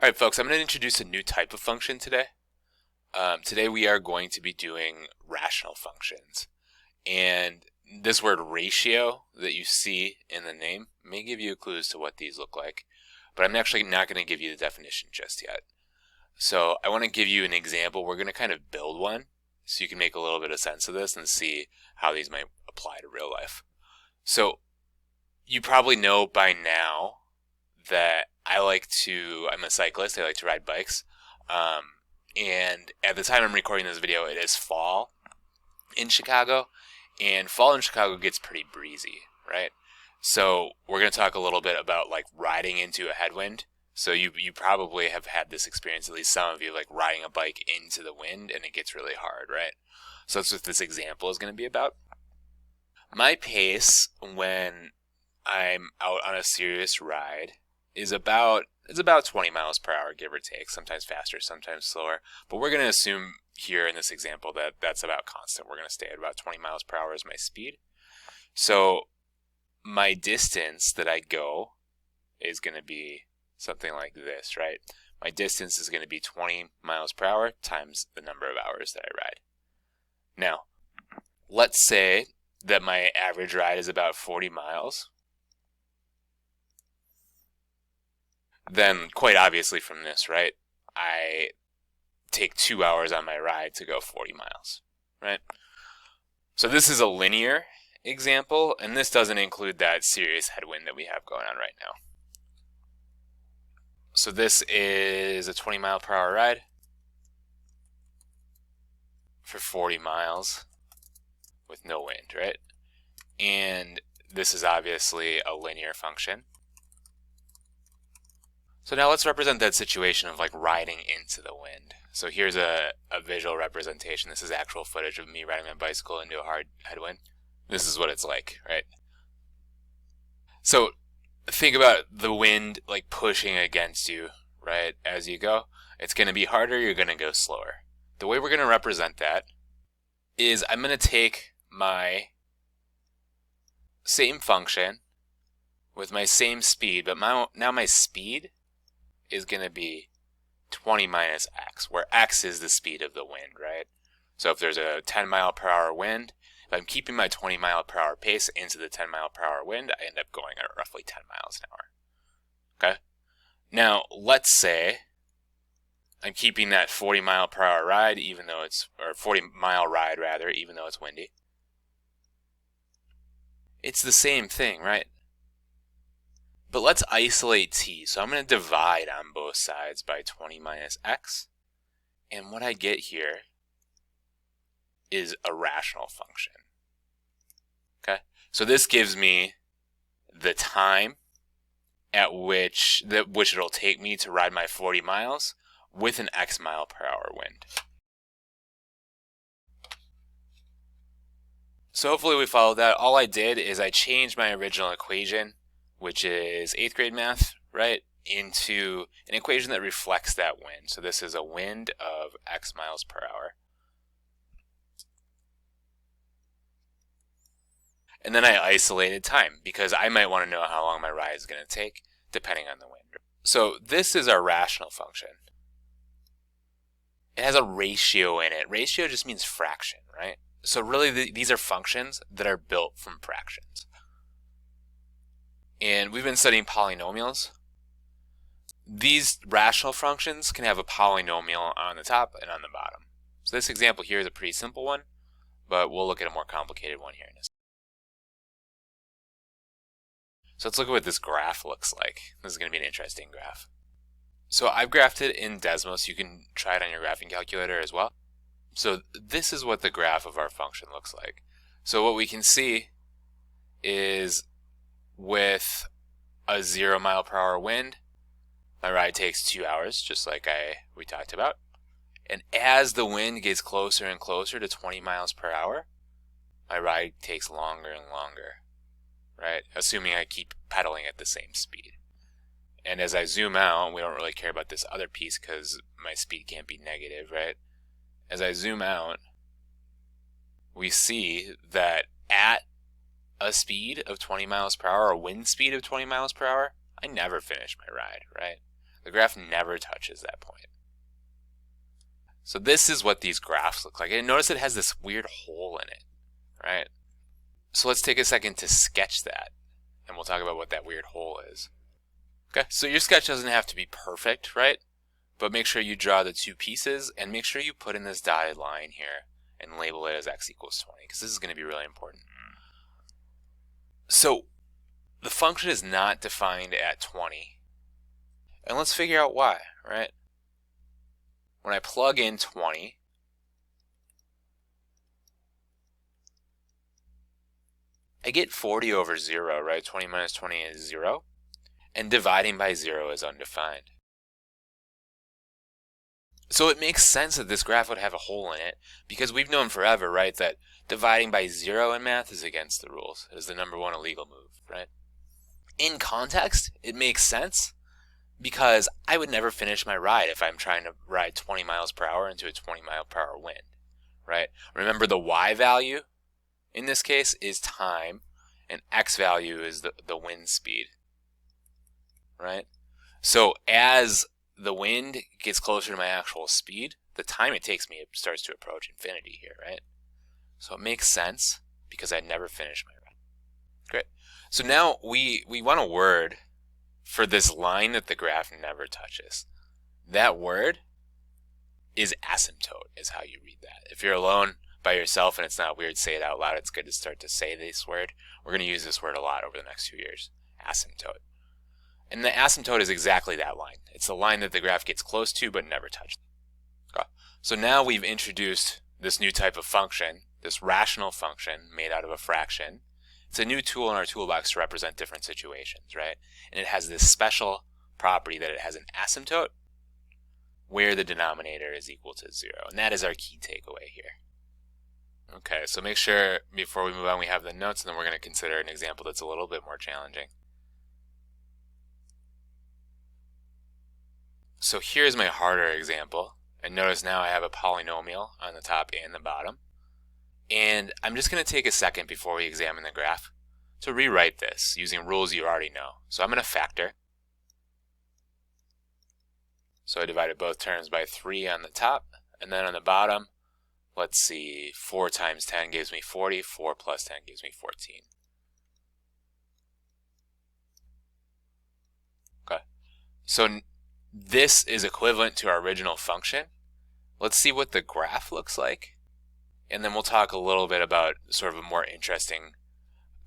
All right, folks, I'm going to introduce a new type of function today. Today we are going to be doing rational functions. And this word ratio that you see in the name may give you clues to what these look like, but I'm actually not going to give you the definition just yet. So I want to give you an example. We're going to kind of build one so you can make a little bit of sense of this and see how these might apply to real life. So you probably know by now that I'm a cyclist. I like to ride bikes. And at the time I'm recording this video, it is fall in Chicago, and fall in Chicago gets pretty breezy, right? So we're going to talk a little bit about like riding into a headwind. So you probably have had this experience, at least some of you, like riding a bike into the wind and it gets really hard, right? So that's what this example is going to be about. My pace when I'm out on a serious ride is about 20 miles per hour, give or take, sometimes faster, sometimes slower. But we're going to assume here in this example that that's about constant. We're going to stay at about 20 miles per hour as my speed. So my distance that I go is going to be something like this, right? My distance is going to be 20 miles per hour times the number of hours that I ride. Now, let's say that my average ride is about 40 miles. Then quite obviously from this, right, I take 2 hours on my ride to go 40 miles, right? So this is a linear example, and this doesn't include that serious headwind that we have going on right now. So this is a 20 mile per hour ride for 40 miles with no wind, right? And this is obviously a linear function. So now let's represent that situation of like riding into the wind. So here's a visual representation. This is actual footage of me riding my bicycle into a hard headwind. This is what it's like, right? So think about the wind like pushing against you, right, as you go. It's going to be harder, you're going to go slower. The way we're going to represent that is I'm going to take my same function with my same speed, but now my speed is going to be 20 minus x, where x is the speed of the wind, right? So if there's a 10 mile per hour wind, if I'm keeping my 20 mile per hour pace into the 10 mile per hour wind, I end up going at roughly 10 miles an hour. Okay? Now, let's say I'm keeping that 40 mile per hour ride, or 40 mile ride rather, even though it's windy. It's the same thing, right? But let's isolate t. So I'm going to divide on both sides by 20 minus x. And what I get here is a rational function. Okay? So this gives me the time at which it'll take me to ride my 40 miles with an x mile per hour wind. So hopefully we followed that. All I did is I changed my original equation, which is 8th grade math, right, into an equation that reflects that wind. So this is a wind of x miles per hour. And then I isolated time because I might want to know how long my ride is going to take depending on the wind. So this is our rational function. It has a ratio in it. Ratio just means fraction, right? So really these are functions that are built from fractions. And we've been studying polynomials. These rational functions can have a polynomial on the top and on the bottom. So this example here is a pretty simple one, but we'll look at a more complicated one here in a second. So let's look at what this graph looks like. This is going to be an interesting graph. So I've graphed it in Desmos. You can try it on your graphing calculator as well. So this is what the graph of our function looks like. So what we can see is with a 0 mile per hour wind, my ride takes 2 hours, just like we talked about. And as the wind gets closer and closer to 20 miles per hour, my ride takes longer and longer, right? Assuming I keep pedaling at the same speed. And as I zoom out, we don't really care about this other piece because my speed can't be negative, right? As I zoom out, we see that at a speed of 20 miles per hour, a wind speed of 20 miles per hour, I never finish my ride, right? The graph never touches that point. So this is what these graphs look like. And notice it has this weird hole in it, right? So let's take a second to sketch that, and we'll talk about what that weird hole is. Okay, so your sketch doesn't have to be perfect, right? But make sure you draw the two pieces, and make sure you put in this dotted line here and label it as x equals 20, because this is going to be really important. So the function is not defined at 20. And let's figure out why, right? When I plug in 20, I get 40 over 0, right? 20 minus 20 is 0. And dividing by 0 is undefined. So it makes sense that this graph would have a hole in it, because we've known forever, right, that dividing by 0 in math is against the rules. It is the number one illegal move, right? In context, it makes sense, because I would never finish my ride if I'm trying to ride 20 miles per hour into a 20 mile per hour wind, right? Remember, the y value in this case is time, and x value is the wind speed, right? So as the wind gets closer to my actual speed, the time it takes me starts to approach infinity here, right? So it makes sense because I never finish my ride. Great. So now we want a word for this line that the graph never touches. That word is asymptote, is how you read that. If you're alone by yourself and it's not weird, say it out loud. It's good to start to say this word. We're going to use this word a lot over the next few years. Asymptote. And the asymptote is exactly that line. It's the line that the graph gets close to but never touches. Okay. So now we've introduced this new type of function, this rational function made out of a fraction. It's a new tool in our toolbox to represent different situations, right? And it has this special property that it has an asymptote where the denominator is equal to 0. And that is our key takeaway here. Okay, so make sure before we move on we have the notes, and then we're going to consider an example that's a little bit more challenging. So here's my harder example. And notice now I have a polynomial on the top and the bottom. And I'm just going to take a second before we examine the graph to rewrite this using rules you already know. So I'm going to factor. So I divided both terms by 3 on the top, and then on the bottom, let's see, 4 times 10 gives me 40, 4 plus 10 gives me 14. Okay, so this is equivalent to our original function. Let's see what the graph looks like. And then we'll talk a little bit about sort of a more interesting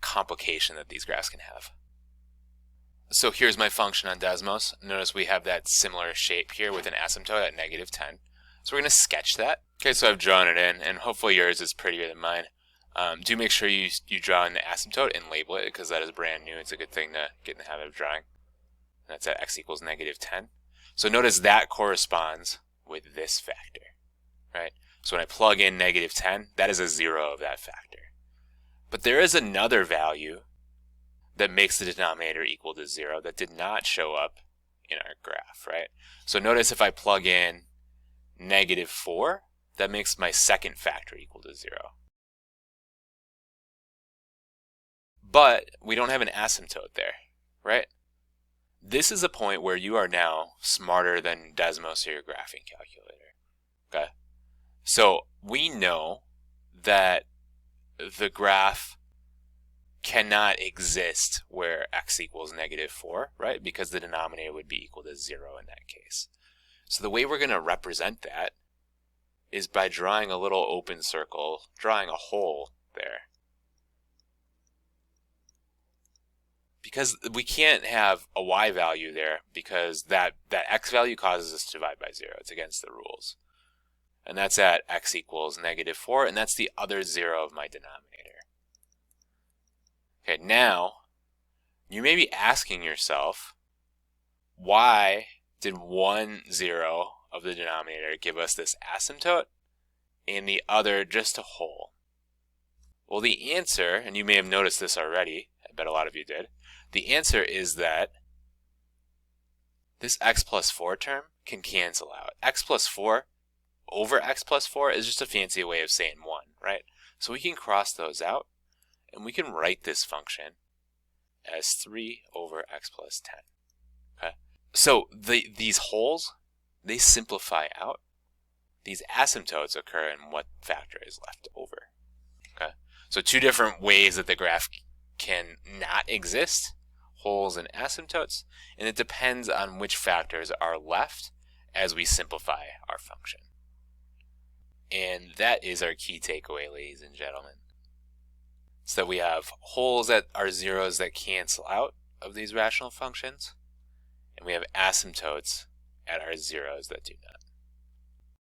complication that these graphs can have. So here's my function on Desmos. Notice we have that similar shape here with an asymptote at -10. So we're going to sketch that. Okay, so I've drawn it in, and hopefully yours is prettier than mine. Do make sure you draw in the asymptote and label it, because that is brand new. It's a good thing to get in the habit of drawing. That's at x equals -10. So notice that corresponds with this factor, right? So when I plug in -10, that is a 0 of that factor. But there is another value that makes the denominator equal to 0 that did not show up in our graph, right? So notice if I plug in -4, that makes my second factor equal to 0. But we don't have an asymptote there, right? This is a point where you are now smarter than Desmos or your graphing calculator, okay? So we know that the graph cannot exist where x equals -4, right? Because the denominator would be equal to 0 in that case. So the way we're going to represent that is by drawing a little open circle, drawing a hole there. Because we can't have a y value there, because that x value causes us to divide by 0. It's against the rules. And that's at x equals -4, and that's the other 0 of my denominator. Okay, now you may be asking yourself, why did 1 0 of the denominator give us this asymptote and the other just a hole? Well, the answer, and you may have noticed this already, I bet a lot of you did, the answer is that this x plus 4 term can cancel out. X plus 4 over x plus 4 is just a fancy way of saying 1, right? So we can cross those out, and we can write this function as 3 over x plus 10. Okay? So these holes, they simplify out. These asymptotes occur in what factor is left over. Okay, so two different ways that the graph can not exist, holes and asymptotes, and it depends on which factors are left as we simplify our function. And that is our key takeaway, ladies and gentlemen. So that we have holes that are zeros that cancel out of these rational functions, and we have asymptotes at our zeros that do not.